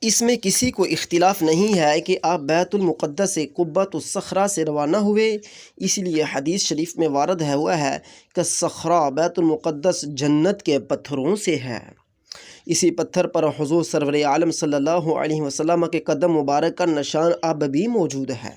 اس میں کسی کو اختلاف نہیں ہے کہ آپ بیت المقدس سے قبۃ الصخرہ سے روانہ ہوئے، اس لیے حدیث شریف میں وارد ہوا ہے کہ صخرہ بیت المقدس جنت کے پتھروں سے ہے۔ اسی پتھر پر حضور سرور عالم صلی اللہ علیہ وسلم کے قدم مبارک کا نشان اب بھی موجود ہے۔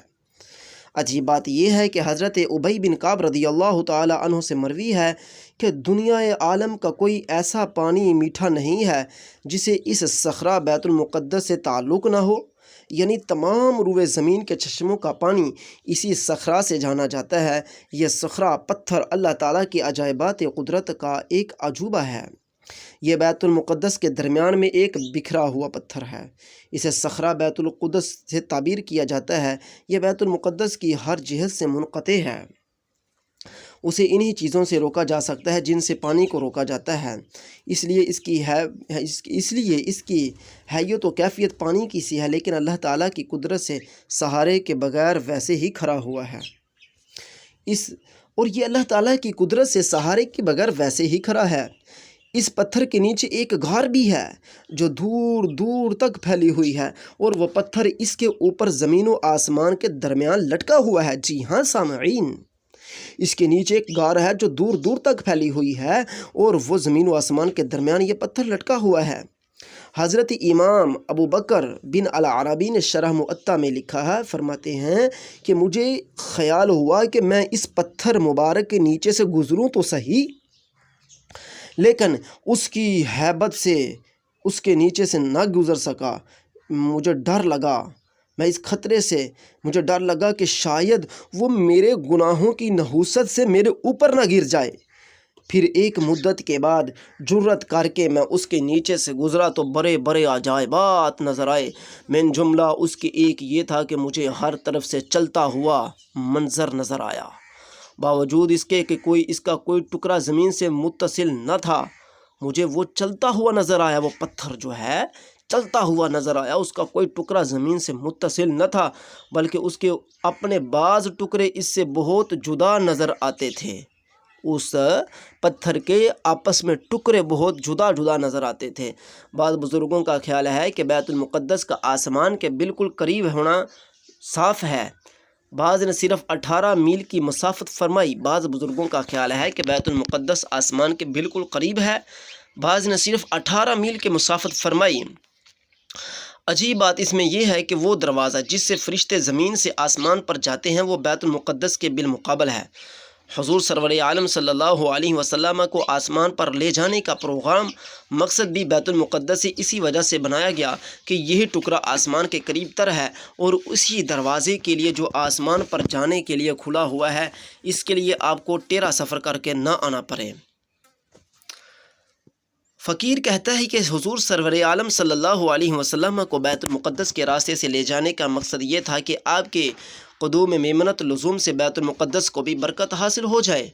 عجیب بات یہ ہے کہ حضرت ابی بن کعب رضی اللہ تعالی عنہ سے مروی ہے کہ دنیا عالم کا کوئی ایسا پانی میٹھا نہیں ہے جسے اس صخرہ بیت المقدس سے تعلق نہ ہو، یعنی تمام روئے زمین کے چشموں کا پانی اسی صخرہ سے جانا جاتا ہے۔ یہ صخرہ پتھر اللہ تعالیٰ کی عجائبات قدرت کا ایک عجوبہ ہے۔ یہ بیت المقدس کے درمیان میں ایک بکھرا ہوا پتھر ہے، اسے صخرہ بیت القدس سے تعبیر کیا جاتا ہے۔ یہ بیت المقدس کی ہر جہت سے منقطع ہے، اسے انہی چیزوں سے روکا جا سکتا ہے جن سے پانی کو روکا جاتا ہے، اس لیے اس کی حیت و کیفیت پانی کی سی ہے، لیکن اللہ تعالیٰ کی قدرت سے سہارے کے بغیر ویسے ہی کھڑا ہوا ہے۔ اور یہ اللہ تعالیٰ کی قدرت سے سہارے کے بغیر ویسے ہی کھڑا ہے۔ اس پتھر کے نیچے ایک غار بھی ہے جو دور دور تک پھیلی ہوئی ہے، اور وہ پتھر اس کے اوپر زمین و آسمان کے درمیان لٹکا ہوا ہے۔ جی ہاں سامعین، اس کے نیچے ایک غار ہے جو دور دور تک پھیلی ہوئی ہے، اور وہ زمین و آسمان کے درمیان یہ پتھر لٹکا ہوا ہے۔ حضرت امام ابو بکر بن العربی نے شرح موطا میں لکھا ہے، فرماتے ہیں کہ مجھے خیال ہوا کہ میں اس پتھر مبارک کے نیچے سے گزروں تو صحیح، لیکن اس کی ہیبت سے اس کے نیچے سے نہ گزر سکا۔ مجھے ڈر لگا، مجھے ڈر لگا کہ شاید وہ میرے گناہوں کی نحوست سے میرے اوپر نہ گر جائے۔ پھر ایک مدت کے بعد جرت کر کے میں اس کے نیچے سے گزرا تو بڑے بڑے عجائبات نظر آئے۔ من جملہ اس کی ایک یہ تھا کہ مجھے ہر طرف سے چلتا ہوا منظر نظر آیا، باوجود اس کے کہ اس کا کوئی ٹکڑا زمین سے متصل نہ تھا۔ مجھے وہ چلتا ہوا نظر آیا، وہ پتھر جو ہے چلتا ہوا نظر آیا، اس کا کوئی ٹکڑا زمین سے متصل نہ تھا، بلکہ اس کے اپنے بعض ٹکڑے اس سے بہت جدا نظر آتے تھے۔ اس پتھر کے آپس میں ٹکڑے بہت جدا جدا نظر آتے تھے۔ بعض بزرگوں کا خیال ہے کہ بیت المقدس کا آسمان کے بالکل قریب ہونا صاف ہے، بعض نے صرف 18 میل کی مسافت فرمائی۔ بعض بزرگوں کا خیال ہے کہ بیت المقدس آسمان کے بالکل قریب ہے، بعض نے صرف 18 میل کی مسافت فرمائی۔ عجیب بات اس میں یہ ہے کہ وہ دروازہ جس سے فرشتے زمین سے آسمان پر جاتے ہیں وہ بیت المقدس کے بالمقابل ہے۔ حضور سرور عالم صلی اللہ علیہ وسلم کو آسمان پر لے جانے کا پروگرام مقصد بھی بیت المقدس سے اسی وجہ سے بنایا گیا کہ یہی ٹکڑا آسمان کے قریب تر ہے، اور اسی دروازے کے لیے جو آسمان پر جانے کے لیے کھلا ہوا ہے، اس کے لیے آپ کو ٹیرا سفر کر کے نہ آنا پڑے۔ فقیر کہتا ہے کہ حضور سرور عالم صلی اللہ علیہ وسلم کو بیت المقدس کے راستے سے لے جانے کا مقصد یہ تھا کہ آپ کے قدوم میمنت لزوم سے بیت المقدس کو بھی برکت حاصل ہو جائے،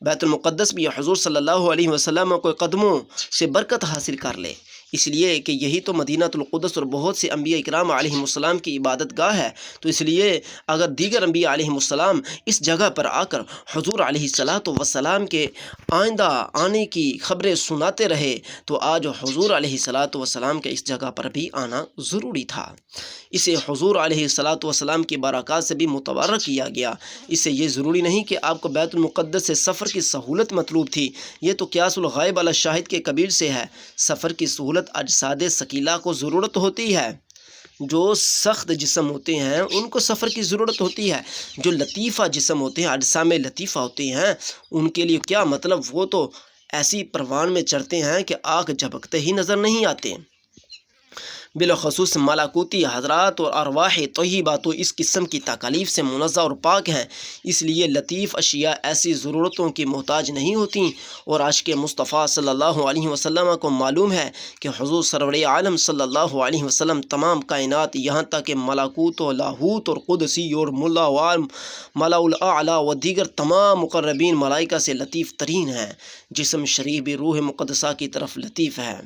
بیت المقدس بھی حضور صلی اللہ علیہ وسلم کو قدموں سے برکت حاصل کر لے، اس لیے کہ یہی تو مدینہ القدس اور بہت سے انبیاء اکرام علیہم السلام کی عبادت گاہ ہے۔ تو اس لیے اگر دیگر انبیاء علیہم السلام اس جگہ پر آ کر حضور علیہ السلام کے آئندہ آنے کی خبریں سناتے رہے تو آج حضور علیہ السلام کے اس جگہ پر بھی آنا ضروری تھا۔ اسے حضور علیہ السلام کی برکات سے بھی متبرک کیا گیا۔ اس سے یہ ضروری نہیں کہ آپ کو بیت المقدس سے سفر کی سہولت مطلوب تھی، یہ تو قیاس الغائب علی الشاہد کے قبیل سے ہے۔ سفر کی سہولت اجساد ثقیلہ کو ضرورت ہوتی ہے، جو سخت جسم ہوتے ہیں ان کو سفر کی ضرورت ہوتی ہے، جو لطیفہ جسم ہوتے ہیں، اجسام لطیفہ ہوتے ہیں، ان کے لیے کیا مطلب، وہ تو ایسی پروان میں چڑھتے ہیں کہ آنکھ جھپکتے ہی نظر نہیں آتے۔ بالخصوص ملاکوتی حضرات اور ارواح طیبہ تو اس قسم کی تکالیف سے منزہ اور پاک ہیں، اس لیے لطیف اشیاء ایسی ضرورتوں کی محتاج نہیں ہوتیں۔ اور عاشق مصطفیٰ صلی اللہ علیہ وسلم کو معلوم ہے کہ حضور سرور عالم صلی اللہ علیہ وسلم تمام کائنات یہاں تک کہ ملاکوت و لاہوت اور قدسی اور ملا الاعلیٰ و دیگر تمام مقربین ملائکہ سے لطیف ترین ہیں۔ جسم شریف بھی روح مقدسہ کی طرف لطیف ہے۔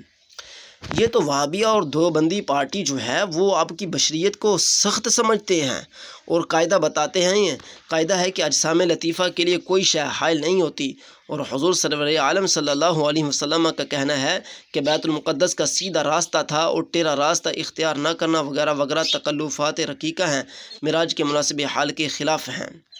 یہ تو وہابیہ اور دیوبندی پارٹی جو ہے وہ آپ کی بشریت کو سخت سمجھتے ہیں اور قاعدہ بتاتے ہیں، یہ قاعدہ ہے کہ اجسام لطیفہ کے لیے کوئی شے حائل نہیں ہوتی، اور حضور سرور عالم صلی اللہ علیہ وسلم کا کہنا ہے کہ بیت المقدس کا سیدھا راستہ تھا اور ٹیڑھا راستہ اختیار نہ کرنا وغیرہ وغیرہ تکلفات رقیقہ ہیں، معراج کے مناسب حال کے خلاف ہیں۔